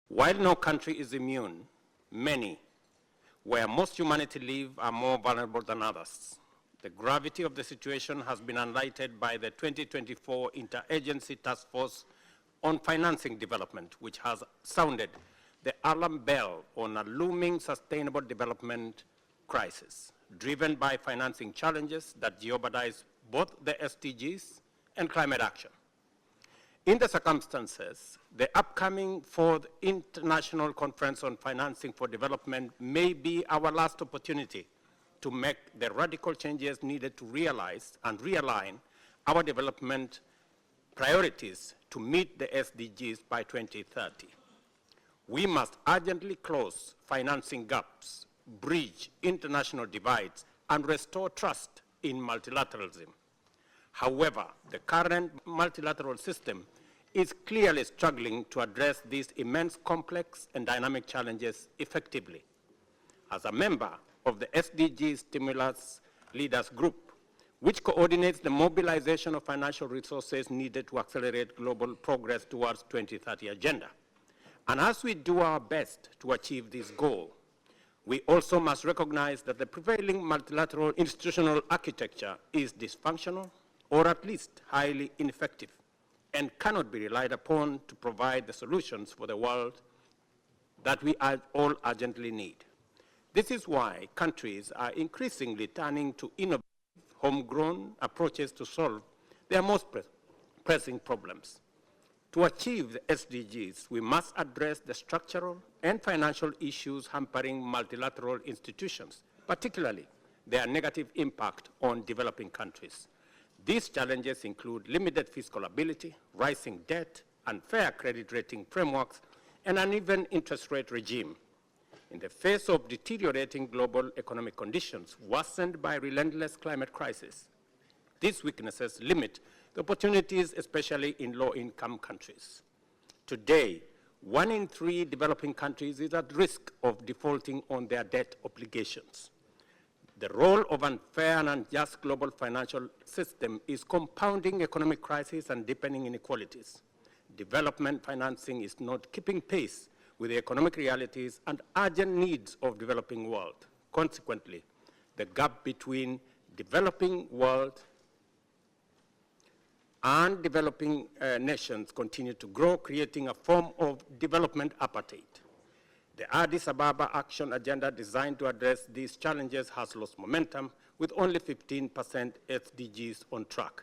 While no country is immune, many, where most humanity live, are more vulnerable than others. The gravity of the situation has been highlighted by the 2024 Interagency Task Force on Financing Development, which has sounded the alarm bell on a looming sustainable development crisis, driven by financing challenges that jeopardize both the SDGs and climate action. In the circumstances, the upcoming 4th International Conference on Financing for Development may be our last opportunity to make the radical changes needed to realize and realign our development priorities to meet the SDGs by 2030. We must urgently close financing gaps, bridge international divides, and restore trust in multilateralism. However, the current multilateral system is clearly struggling to address these immense, complex, and dynamic challenges effectively. As a member of the SDG Stimulus Leaders Group, which coordinates the mobilization of financial resources needed to accelerate global progress towards 2030 agenda. And as we do our best to achieve this goal, we also must recognize that the prevailing multilateral institutional architecture is dysfunctional, or at least highly ineffective, and cannot be relied upon to provide the solutions for the world that we all urgently need. This is why countries are increasingly turning to innovative, homegrown approaches to solve their most pressing problems. To achieve the SDGs, we must address the structural and financial issues hampering multilateral institutions, particularly their negative impact on developing countries. These challenges include limited fiscal ability, rising debt, unfair credit rating frameworks, and an uneven interest rate regime. In the face of deteriorating global economic conditions worsened by relentless climate crisis, these weaknesses limit the opportunities, especially in low-income countries. Today, 1 in 3 developing countries is at risk of defaulting on their debt obligations. The role of unfair and unjust global financial system is compounding economic crisis and deepening inequalities. Development financing is not keeping pace with the economic realities and urgent needs of the developing world. Consequently, the gap between developing world and developing nations continue to grow, creating a form of development apartheid. The Addis Ababa Action Agenda designed to address these challenges has lost momentum, with only 15% SDGs on track.